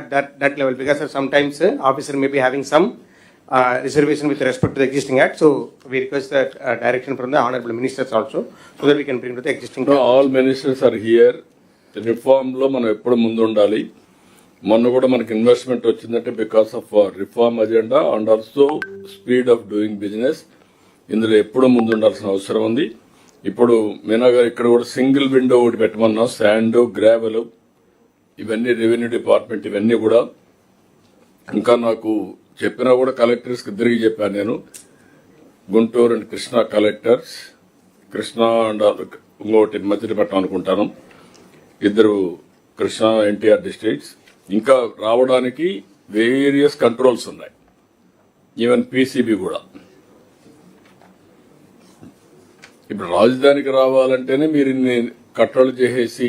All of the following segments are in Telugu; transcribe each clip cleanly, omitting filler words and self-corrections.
at that level, because sometimes officer may be having some reservation with respect to the existing act. So we request that direction from the honorable ministers also, so that we can bring to the existing. No, all ministers are here. Reform లో మనం ఎప్పుడు ముందు ఉండాలి. మొన్న కూడా మనకి ఇన్వెస్ట్మెంట్ వచ్చిందంటే because of reform agenda and also speed of doing business. ఇందులో ఎప్పుడు ముందు ఉండాల్సిన అవసరం ఉంది. ఇప్పుడు మీనా గారు ఇక్కడ కూడా సింగిల్ విండో ఒకటి పెట్టమన్నాం. శాండ్, గ్రావెల్, ఇవన్నీ రెవెన్యూ డిపార్ట్మెంట్, ఇవన్నీ కూడా ఇంకా నాకు చెప్పినా కూడా కలెక్టర్స్ కి తిరిగి చెప్పాను నేను. Guntur and Krishna collectors, Krishna and ఇంకోటి మచిలీపట్నం అనుకుంటాను, ఇద్దరు కృష్ణా ఎన్టీఆర్ డిస్ట్రిక్ట్స్. ఇంకా రావడానికి వేరియస్ కంట్రోల్స్ ఉన్నాయి, ఈవెన్ పీసీబీ కూడా. ఇప్పుడు రాజధానికి రావాలంటేనే మీరు ఇన్ని కట్టలు చేసేసి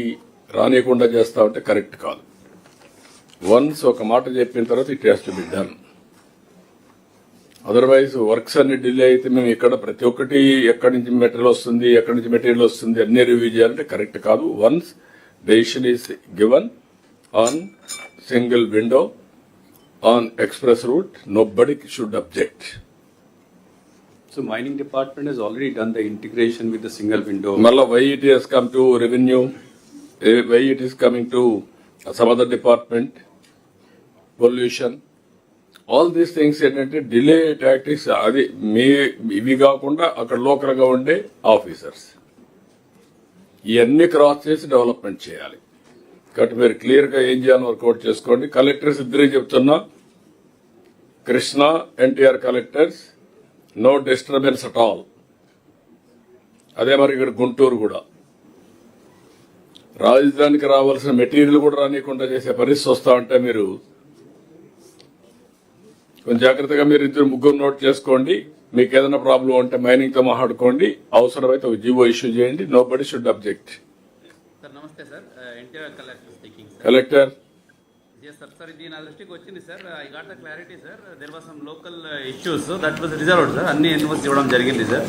రానియకుండా చేస్తా ఉంటే కరెక్ట్ కాదు. వన్స్ ఒక మాట చెప్పిన తర్వాత it has to be done. Otherwise works అన్ని డిలే అయితే మేము ఇక్కడ ప్రతి ఒక్కటి ఎక్కడి నుంచి మెటీరియల్ వస్తుంది అన్ని రివ్యూ చేయాలంటే కరెక్ట్ కాదు. Once decision is given on single window on express route, nobody should object. So mining department has already done the integration with the single window. Malla, why it has come to revenue, why it is coming to some other department, pollution, all these things ఏంటంటే డిలే టాక్టిక్స్. అది ఇవి కాకుండా అక్కడ లోకల్ గా ఉండే ఆఫీసర్స్ ఇవన్నీ క్రాస్ చేసి డెవలప్మెంట్ చేయాలి. కాబట్టి మీరు క్లియర్ గా ఏం చేయాలని వర్కౌట్ చేసుకోండి. కలెక్టర్స్ ఇద్దరికి చెప్తున్నా, Krishna NTR collectors, no disturbance at all. అదే మరి ఇక్కడ గుంటూరు కూడా రాజధానికి రావాల్సిన మెటీరియల్ కూడా రానియకుండా చేసే పరిస్థితి వస్తా ఉంటే మీరు కొంచెం జాగ్రత్తగా మీరు ఇద్దరు ముగ్గురు నోట్ చేసుకోండి. మీకు ఏదైనా ప్రాబ్లం ఉంటే మైనింగ్ తో మాట్లాడుకోండి. అవసరమైతే ఒక జీవో ఇష్యూ చేయండి. Nobody should object. సార్ నమస్తే sir, NTR collector speaking. Collector sir ఇది నా దృష్టికి వచ్చింది sir. I got the clarity sir. There was some local issues that was reserved sir. అన్ని ఇన్వెస్ట్ ఇవ్వడం జరిగింది సార్.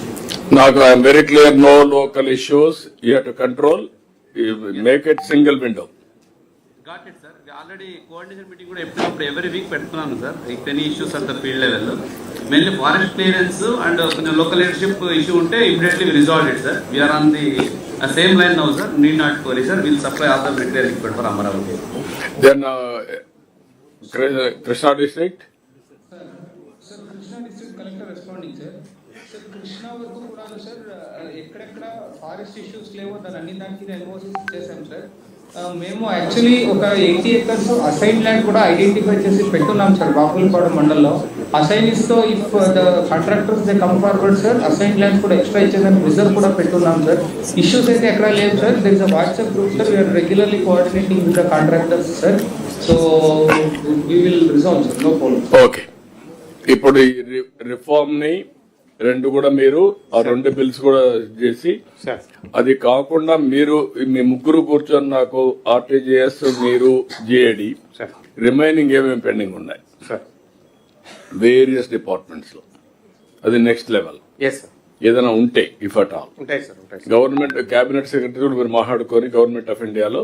నాకు I'm very clear, no local issues, you have to control, make it single window. Got it sir. Already coordination meeting కూడా ఎప్పుడప్పుడు ఎవ్రీ వీక్ పెడుతున్నాను sir. If any issues at the field level, mainly forest clearance and కొంచెం లోకల్ లీడర్షిప్ ఇష్యూ ఉంటే immediately resolve it sir. We're on the same line now sir, need not worry sir, we'll supply all the material required for Amaravati. Then Krishna district sir Krishna district collector responding sir. Sir Krishna వరకు కూడా sir ఎక్కడెక్కడ ఫారెస్ట్ ఇష్యూస్ లేవో దాన్ని దానికి ఎన్ఓసి చేశాం సార్. మేము యాక్చువల్లీ ఒక 80 acres అసైన్ ల్యాండ్ కూడా ఐడెంటిఫై చేసి పెట్టున్నాం సార్ బాపులపాడు మండలంలో. అసైన్స్ తో if the contractors they come forward sir, assign land కూడా ఎక్స్ట్రా ఇచ్చేదానికి రిజర్వ్ కూడా పెట్టున్నాం సార్. ఇష్యూస్ అయితే ఎక్కడ లేవు sir. There is a WhatsApp group sir. We're regularly coordinating with the contractors sir. So we will resolve sir, no problem. Okay. ఇప్పుడు ఈ రిఫార్మ్ ని రెండు కూడా మీరు ఆ రెండు బిల్స్ కూడా చేసి, అది కాకుండా మీరు మీ ముగ్గురు కూర్చొని నాకు ఆర్టీజీఎస్, మీరు జిఏడి, రిమైనింగ్ ఏమేమి పెండింగ్ ఉన్నాయి వేరియస్ డిపార్ట్మెంట్స్ లో, అది నెక్స్ట్ లెవెల్ ఏదైనా ఉంటే if at all government cabinet secretary కూడా మీరు మాట్లాడుకొని గవర్నమెంట్ ఆఫ్ ఇండియాలో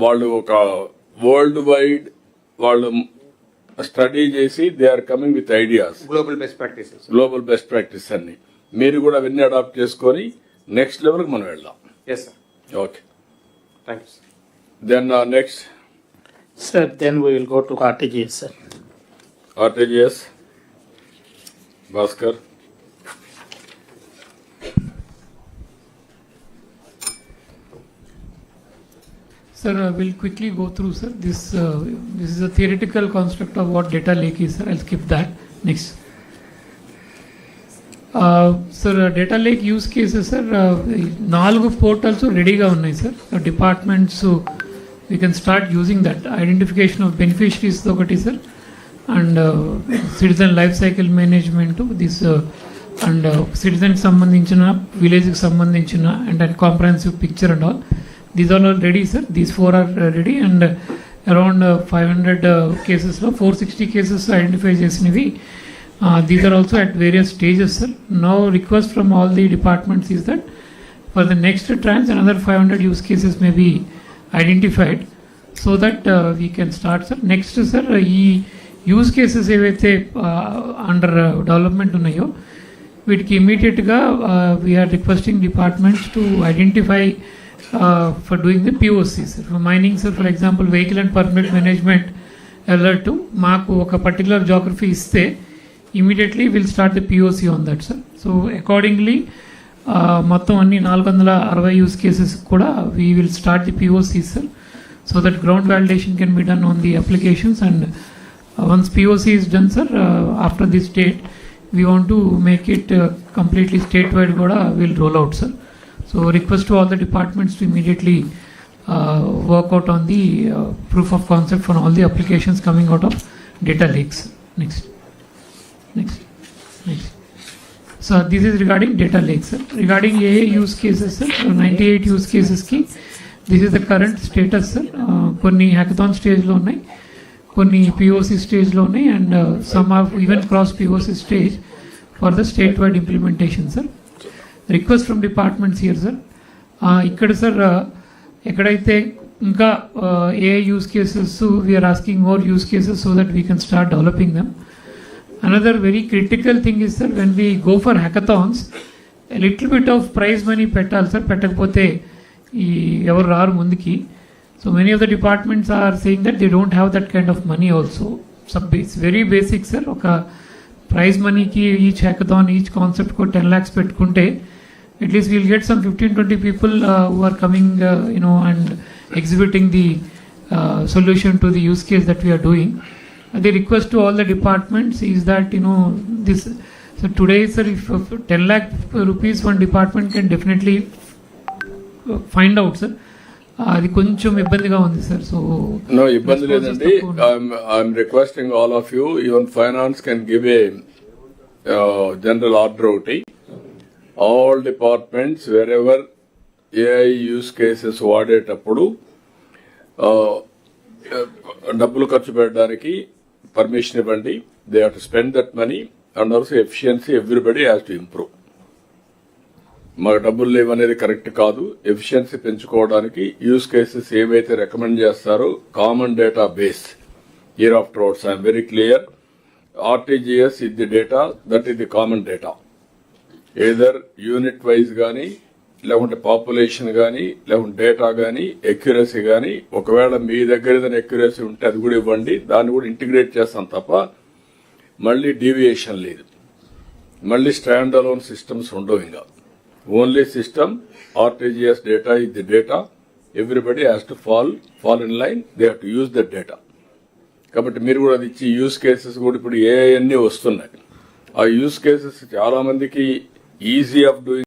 వాళ్ళు ఒక వరల్డ్ వైడ్ వాళ్ళు స్టడీ చేసి they are coming with ideas, global best practice అన్ని మీరు కూడా అవన్నీ అడాప్ట్ చేసుకొని నెక్స్ట్ లెవెల్ కి మనం వెళ్దాం. Okay, thank you. Then next sir, then we will go to RTGS sir. RTGS Bhaskar. Sir, we'll quickly go through, sir. This is a theoretical construct of what data lake is, sir. I'll skip that. Next. Sir, data lake use cases, sir. 4 portals ready-ga unnai, sir. So departments, so we can start using that. Identification of beneficiaries, okati, sir. And citizen life cycle management, this and citizen sambandhinchina, village ki sambandhinchina, and a comprehensive picture and all. These are all ready, sir. These 4 are ready, and around 500 cases, 460 cases identified chesinivi. These are also at various stages, sir. Now request from all the departments is that for the next tranche another 500 use cases may be identified. So that we can start sir. Next sir, ఈ యూజ్ కేసెస్ ఏవైతే అండర్ డెవలప్మెంట్ ఉన్నాయో వీటికి ఇమీడియట్గా we're requesting departments to identify for doing the POC sir. For mining sir, for example vehicle and permit management alert మాకు ఒక పర్టికులర్ జాగ్రఫీ ఇస్తే immediately will start the POC on that sir. So accordingly మొత్తం అన్ని 460 యూజ్ కేసెస్ కూడా we will start the POC sir, so that ground validation can be done on the applications. And once POC is done sir, after this date we want to make it completely statewide goda will roll out sir. So request to all the departments to immediately work out on the proof of concept for all the applications coming out of data lakes. Next. So this is regarding data lakes sir. Regarding AA use cases sir, 98 use cases ki this is the current status sir. Konni hackathon stage lo unnai, కొన్ని పిఓసి స్టేజ్లో ఉన్నాయి, and some of even cross POC stage for the state wide implementation sir. Request from departments here sir. ఇక్కడ సార్ ఎక్కడైతే ఇంకా a use cases we are asking more use cases so that we can start developing them. Another very critical thing is sir, when we go for hackathons little bit of prize money పెట్టాలి సార్, పెట్టకపోతే ఈ ఎవరు రారు ముందుకి. So many of the departments are saying that they don't have that kind of money also. So it's very basic sir. Oka prize money ki each hackathon, each concept ko 10 lakhs pettukunte at least we'll get some 15-20 people who are coming and exhibiting the solution to the use case that we are doing. The request to all the departments is that this, so today sir, if 10 lakh rupees one department can definitely find out sir, అది కొంచెం ఇబ్బందిగా ఉంది సార్. సో నో ఇబ్బంది లేదండి. I'm requesting all of you, even finance can give a general order ఒకటి. All departments wherever AI use cases వాడేటప్పుడు డబ్బులు ఖర్చు పెట్టడానికి పర్మిషన్ ఇవ్వండి. They have to spend that money and also efficiency everybody has to improve. మాకు డబ్బులు లేవనేది కరెక్ట్ కాదు. ఎఫిషియన్సీ పెంచుకోవడానికి యూస్ కేసెస్ ఏవైతే రికమెండ్ చేస్తారో common data base year after outs I'm very clear. RTGS is the data, that is the common data. Either unit wise కానీ లేకుంటే పాపులేషన్ కానీ లేకుంటే డేటా కానీ ఎక్యురసీ కానీ, ఒకవేళ మీ దగ్గర ఏదైనా ఎక్యురసీ ఉంటే అది కూడా ఇవ్వండి, దాన్ని కూడా ఇంటిగ్రేట్ చేస్తాం తప్ప మళ్ళీ డీవియేషన్ లేదు. మళ్ళీ స్టాండ్ అలోన్ సిస్టమ్స్ ఉండవు. ఇంకా only system RTGS data is the data. Everybody has to fall in line, they have to use that data. కాబట్టి మీరు కూడా అది ఇచ్చి యూజ్ కేసెస్ కూడా ఇప్పుడు ఏఐ అన్నీ వస్తున్నాయి. ఆ యూజ్ కేసెస్ చాలా మందికి ఈజీ ఆఫ్ డూయింగ్